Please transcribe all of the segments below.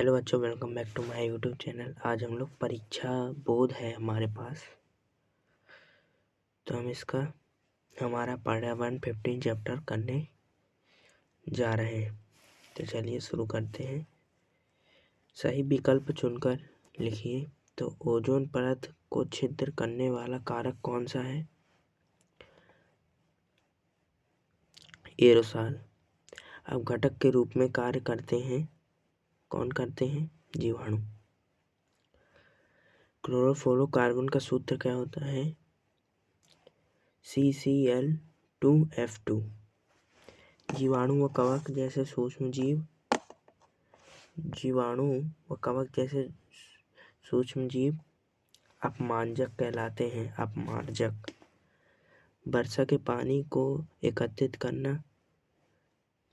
Hello बच्चों, welcome back to my YouTube channel. आज हम लोग परीक्षा बोध है हमारे पास, तो हम हमारा पर्यावरण 15 चैप्टर करने जा रहे हैं। तो चलिए शुरू करते हैं। सही विकल्प चुनकर लिखिए। तो ओजोन परत को छिद्र करने वाला कारक कौन सा है? एरोसॉल। अब घटक के रूप में कार्य करते हैं, कौन करते हैं? जीवाणु। क्लोरोफ्लोरोकार्बन का सूत्र क्या होता है? CCl2F2। जीवाणु व कवक जैसे सूक्ष्म जीव अपमार्जक कहलाते हैं। अपमार्जक। वर्षा के पानी को एकत्रित करना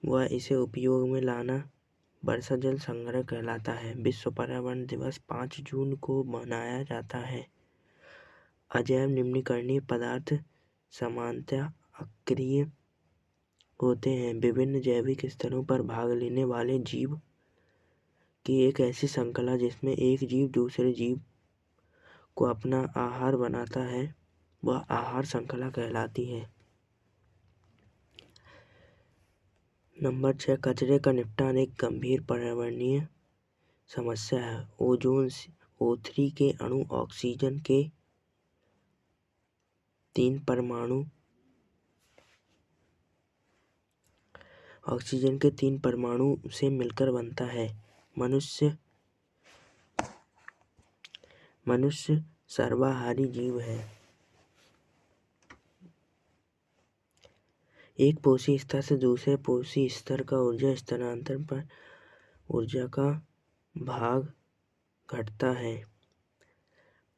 व इसे उपयोग में लाना वर्षा जल संग्रह कहलाता है। विश्व पर्यावरण दिवस 5 जून को मनाया जाता है। अजैव निम्नीकरणीय पदार्थ सामान्यतः अक्रिय होते हैं। विभिन्न जैविक स्तरों पर भाग लेने वाले जीव की एक ऐसी श्रृंखला जिसमें एक जीव दूसरे जीव को अपना आहार बनाता है, वह आहार श्रृंखला कहलाती है। नंबर 6, कचरे का निपटान एक गंभीर पर्यावरणीय समस्या है। ओजोन O3 के अणु ऑक्सीजन के 3 परमाणु से मिलकर बनता है। मनुष्य सर्वाहारी जीव है। एक पोषी स्तर से दूसरे पोषी स्तर का ऊर्जा स्थानांतरण पर ऊर्जा का भाग घटता है।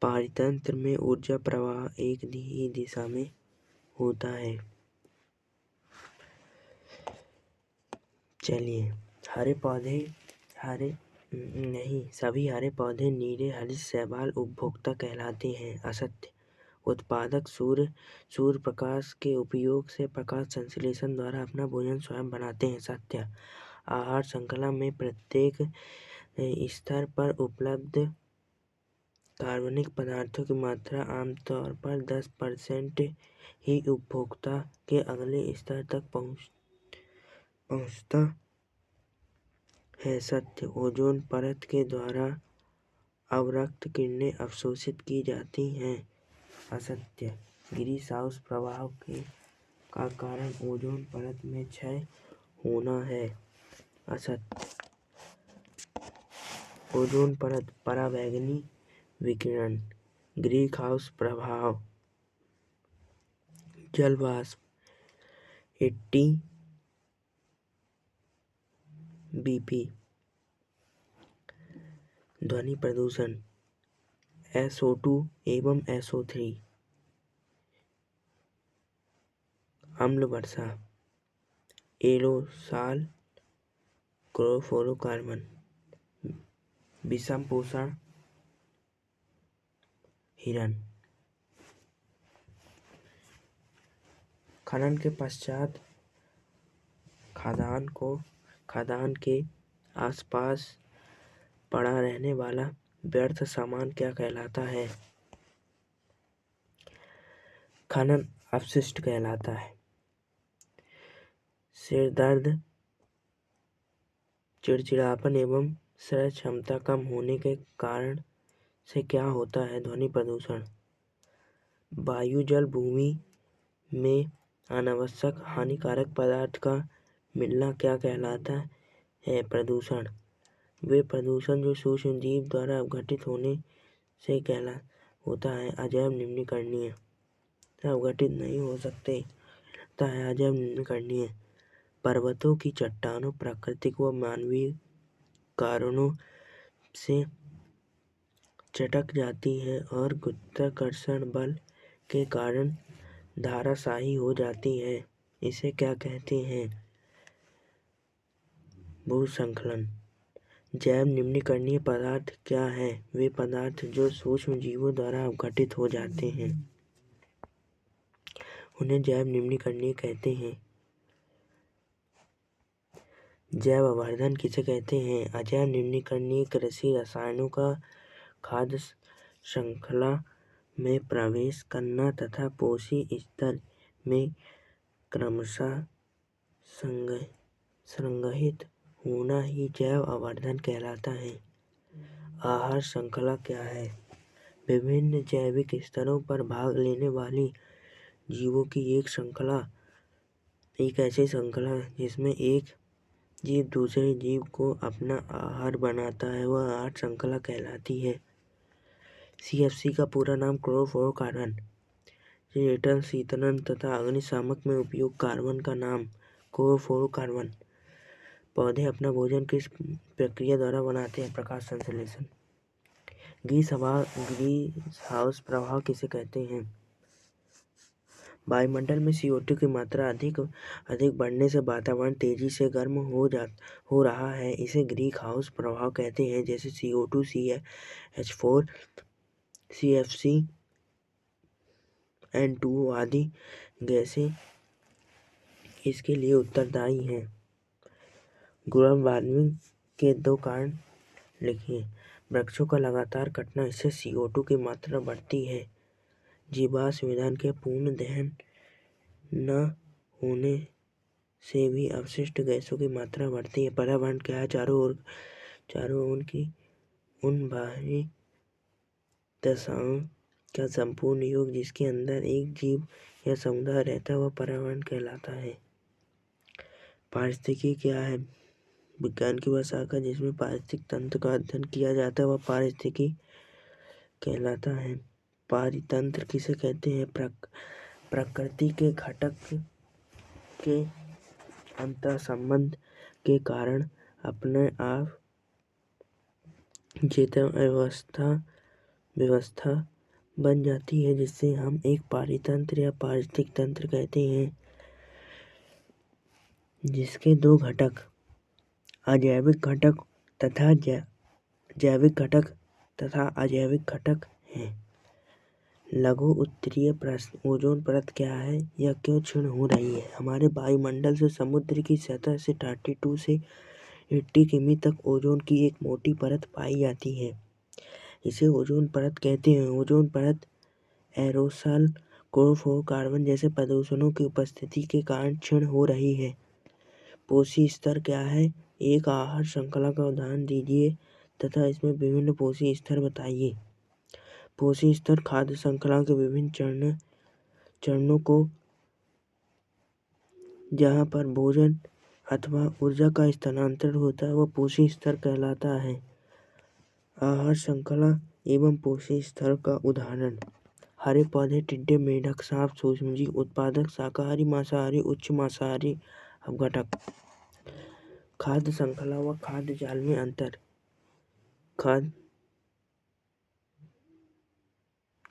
पारतंत्र में ऊर्जा प्रवाह एक ही दिशा में होता है। चलिए, सभी हरे पौधे नीले हरित शैवाल उपभोक्ता कहलाते हैं। असत्य। उत्पादक सूर्य प्रकाश के उपयोग से प्रकाश संश्लेषण द्वारा अपना भोजन स्वयं बनाते हैं। सत्य। आहार श्रृंखला में प्रत्येक स्तर पर उपलब्ध कार्बनिक पदार्थों की मात्रा आमतौर पर 10% ही उपभोक्ता के अगले स्तर तक पहुंचता है। सत्य। ओजोन परत के द्वारा अवरक्त किरणें अवशोषित की जाती हैं। असत्य। ग्रीन हाउस प्रभाव का कारण ओजोन परत में क्षय होना है। असत्य। ओजोन परत पराबैंगनी विकिरण, ग्रीन हाउस प्रभाव, जल वाष्प 80 BP, ध्वनि प्रदूषण SO2 एवं SO3, अम्ल वर्षा एरोसॉल, क्लोरोफ्लोरोकार्बन, विषम पोषण हिरण। खनन के पश्चात खदान के आसपास पड़ा रहने वाला व्यर्थ सामान क्या कहलाता है? खनन अपशिष्ट कहलाता है। सिर दर्द, चिड़चिड़ापन एवं श्रय क्षमता कम होने के कारण से क्या होता है? ध्वनि प्रदूषण। वायु जल भूमि में अनावश्यक हानिकारक पदार्थ का मिलना क्या कहलाता है? प्रदूषण। वे प्रदूषण जो सूक्ष्म जीव द्वारा अवघटित होने से होता है। अजैव निम्नीकरणीय अवघटित नहीं हो सकते, होता है अजैव निम्नीकरणीय। पर्वतों की चट्टानों प्राकृतिक व मानवीय कारणों से चटक जाती है और गुरुत्वाकर्षण बल के कारण धराशायी हो जाती है। इसे क्या कहते हैं? भूस्खलन। जैव निम्नीकरणीय पदार्थ क्या है? वे पदार्थ जो सूक्ष्म जीवों द्वारा अवघटित हो जाते हैं, उन्हें जैव निम्नीकरणीय कहते हैं। जैव आवर्धन किसे कहते हैं? अजैव न्यूनीकरणीय कृषि रसायनों का खाद्य श्रृंखला में प्रवेश करना तथा पोषी स्तर में क्रमशः संग्रहित होना ही जैव आवर्धन कहलाता है। आहार श्रृंखला क्या है? विभिन्न जैविक स्तरों पर भाग लेने वाली जीवों की एक श्रृंखला। एक ऐसी श्रृंखला जिसमें एक जीव दूसरे जीव को अपना आहार बनाता है, वह आहार श्रृंखला कहलाती है। CFC का पूरा नाम क्लोरोफ्लोरोकार्बन। रेटन, शीतलन तथा अग्निशामक में उपयोग कार्बन का नाम क्लोरोफ्लोरोकार्बन। पौधे अपना भोजन किस प्रक्रिया द्वारा बनाते हैं? प्रकाश संश्लेषण। ग्रीस हाउस प्रभाव किसे कहते हैं? वायुमंडल में CO2 की मात्रा अधिक बढ़ने से वातावरण तेजी से गर्म हो रहा है। इसे ग्रीन हाउस प्रभाव कहते हैं। जैसे CO2, CH4, CFC, N2 आदि गैसें इसके लिए उत्तरदायी हैं। ग्लोबल वार्मिंग के 2 कारण लिखिए। वृक्षों का लगातार कटना, इससे CO2 की मात्रा बढ़ती है। जीवाश्म ईंधन के पूर्ण दहन न होने से भी अपशिष्ट गैसों की मात्रा बढ़ती है। पर्यावरण क्या है? चारों ओर की उन बाहरी दशाओं का संपूर्ण योग जिसके अंदर एक जीव या समुदाय रहता है, वह पर्यावरण कहलाता है। पारिस्थितिकी क्या है? विज्ञान की वह शाखा जिसमें पारिस्थितिक तंत्र का अध्ययन किया जाता है, वह पारिस्थितिकी कहलाता है। पारितंत्र किसे कहते हैं? प्रकृति के घटक के अंतर्संबंध के कारण अपने आप चेतन व्यवस्था बन जाती है, जिससे हम एक पारितंत्र या पारिस्थितिक तंत्र कहते हैं, जिसके 2 घटक अजैविक घटक तथा जैविक घटक तथा अजैविक घटक हैं। लघु उत्तरीय प्रश्न, ओजोन परत क्या है? यह क्यों क्षीण हो रही है? हमारे वायुमंडल से समुद्र की सतह से 32 से 80 किमी तक ओजोन की एक मोटी परत पाई जाती है। इसे ओजोन परत कहते हैं। ओजोन परत एरोसोल, क्लोरोफ्लोरोकार्बन जैसे प्रदूषकों की उपस्थिति के कारण क्षीण हो रही है। पोषी स्तर क्या है? एक आहार श्रृंखला का उदाहरण दीजिए तथा इसमें विभिन्न पोषी स्तर बताइए। पोषी स्तर खाद्य श्रृंखला के विभिन्न चरणों को जहाँ पर भोजन अथवा ऊर्जा का स्थानांतरण होता है, वह पोषी स्तर कहलाता है। आहार श्रृंखला एवं पोषी स्तर का उदाहरण: हरे पौधे, टिड्डे, मेंढक, सांप, सूक्ष्मजीव, उत्पादक, शाकाहारी, मांसाहारी, उच्च मांसाहारी अपघटक। खाद्य श्रृंखला व खाद्य जाल में अंतर।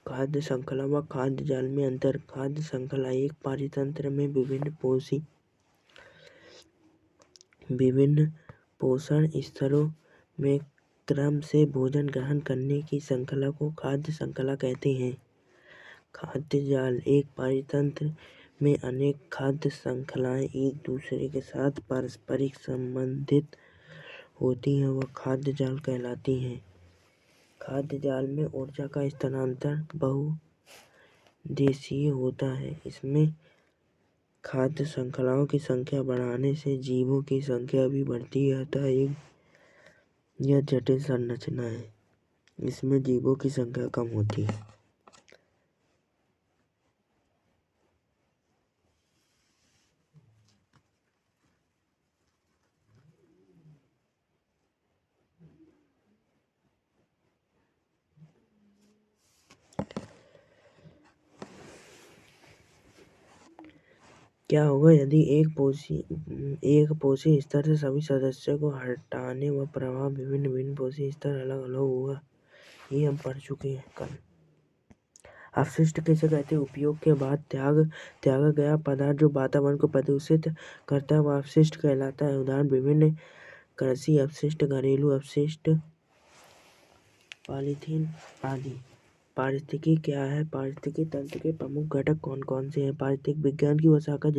खाद्य श्रृंखला व खाद्य जाल में अंतर। खाद्य श्रृंखला एक परितंत्र में विभिन्न पोषण स्तरों में क्रम से भोजन ग्रहण करने की श्रृंखला को खाद्य श्रृंखला कहते हैं। खाद्य जाल एक परितंत्र में अनेक खाद्य श्रृंखलाएं एक दूसरे के साथ पारस्परिक संबंधित होती हैं, वह खाद्य जाल कहलाती हैं। खाद्य जाल में ऊर्जा का स्थानांतरण बहुउद्देशीय होता है। इसमें खाद्य श्रृंखलाओं की संख्या बढ़ने से जीवों की संख्या भी बढ़ती है, अतः यह जटिल संरचना है। इसमें जीवों की संख्या कम होती है। क्या होगा यदि एक पोषी स्तर से सभी सदस्यों को हटाने व प्रभाव विभिन्न पोषी स्तर अलग अलग होगा? ये हम पढ़ चुके हैं कल। अपशिष्ट किसे कहते हैं? उपयोग के बाद त्यागा गया पदार्थ जो वातावरण को प्रदूषित करता है, वह अपशिष्ट कहलाता है। उदाहरण विभिन्न कृषि अपशिष्ट, घरेलू अपशिष्ट, पॉलीथीन आदि। पारिस्थितिकी क्या है? पारिस्थितिकी तंत्र के प्रमुख घटक कौन कौन से हैं? पारिस्थितिक विज्ञान की वह शाखा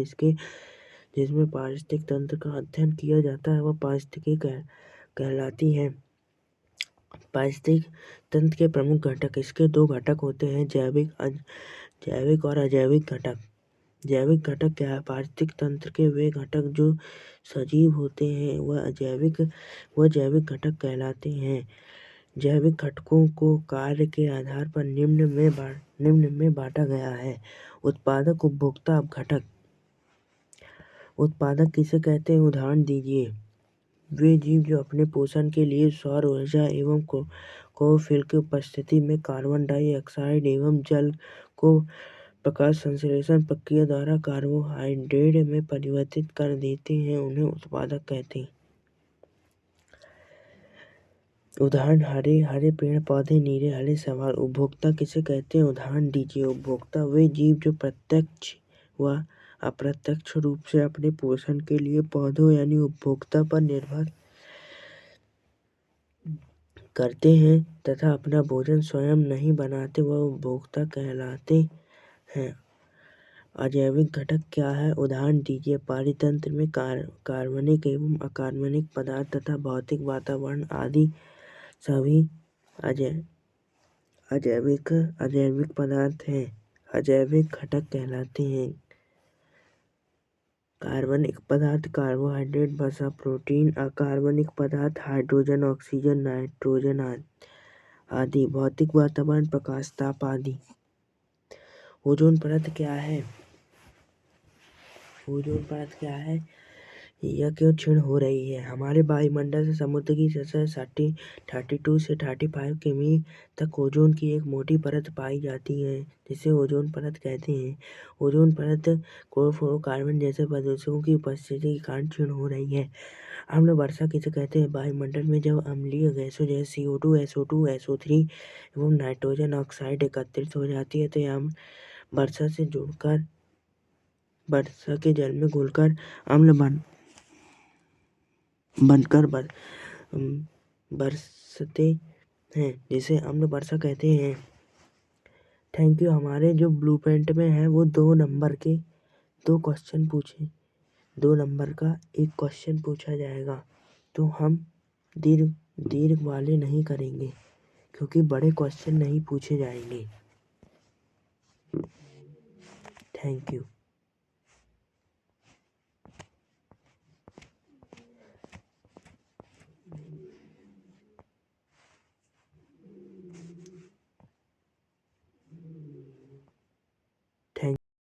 जिसमें पारिस्थितिक तंत्र का अध्ययन किया जाता है वह पारिस्थितिकी कहलाती है। पारिस्थितिक तंत्र के प्रमुख घटक। इसके दो घटक होते हैं, जैविक और अजैविक घटक। जैविक घटक क्या है? पारिस्थितिक तंत्र के वे घटक जो सजीव होते हैं वह जैविक घटक कहलाते हैं। जैविक घटकों को कार्य के आधार पर निम्न में बांटा गया है। उत्पादक उपभोक्ता घटक। उत्पादक किसे कहते हैं? उदाहरण दीजिए। वे जीव जो अपने पोषण के लिए सौर ऊर्जा एवं क्लोरोफिल की उपस्थिति में कार्बन डाइऑक्साइड एवं जल को प्रकाश संश्लेषण प्रक्रिया द्वारा कार्बोहाइड्रेट में परिवर्तित कर देते हैं, उन्हें उत्पादक कहते हैं। उदाहरण हरे पेड़ पौधे, नीले हरे शैवाल। उपभोक्ता किसे कहते हैं? उदाहरण दीजिए। उपभोक्ता वे जीव जो प्रत्यक्ष व अप्रत्यक्ष रूप से अपने पोषण के लिए पौधों यानी उपभोक्ता पर निर्भर करते हैं तथा अपना भोजन स्वयं नहीं बनाते, वह उपभोक्ता कहलाते हैं। अजैविक घटक क्या है? उदाहरण दीजिए। पारितंत्र में कार्बनिक एवं अकार्बनिक पदार्थ तथा भौतिक वातावरण आदि सभी अजैविक पदार्थ हैं, अजैविक घटक कहलाते हैं। कार्बनिक पदार्थ कार्बोहाइड्रेट, वसा, प्रोटीन। अकार्बनिक पदार्थ हाइड्रोजन, ऑक्सीजन, नाइट्रोजन आदि। भौतिक वातावरण प्रकाश, ताप आदि। ओजोन परत क्या है? ओजोन परत क्या है? यह क्यों क्षीण हो रही है? हमारे वायुमंडल से समुद्र की सतह 32 से 35 किमी तक ओजोन की एक मोटी परत पाई जाती है, जिसे ओजोन परत कहते हैं। ओजोन परत क्लोरोफ्लोरोकार्बन जैसे प्रदूषकों की उपस्थिति के कारण क्षीण हो रही है। अम्ल वर्षा किसे कहते हैं? वायुमंडल में जब अम्लीय गैसों जैसे CO2, SO2, SO3 एवं नाइट्रोजन ऑक्साइड एकत्रित हो जाती है तो यह वर्षा के जल में घुलकर अम्ल बनकर बरसते हैं, जिसे अम्ल वर्षा कहते हैं। Thank you. हमारे जो ब्लूप्रिंट में है वो 2 नंबर के 2 क्वेश्चन पूछे, 2 नंबर का एक क्वेश्चन पूछा जाएगा, तो हम दीर्घ वाले नहीं करेंगे क्योंकि बड़े क्वेश्चन नहीं पूछे जाएंगे। Thank you.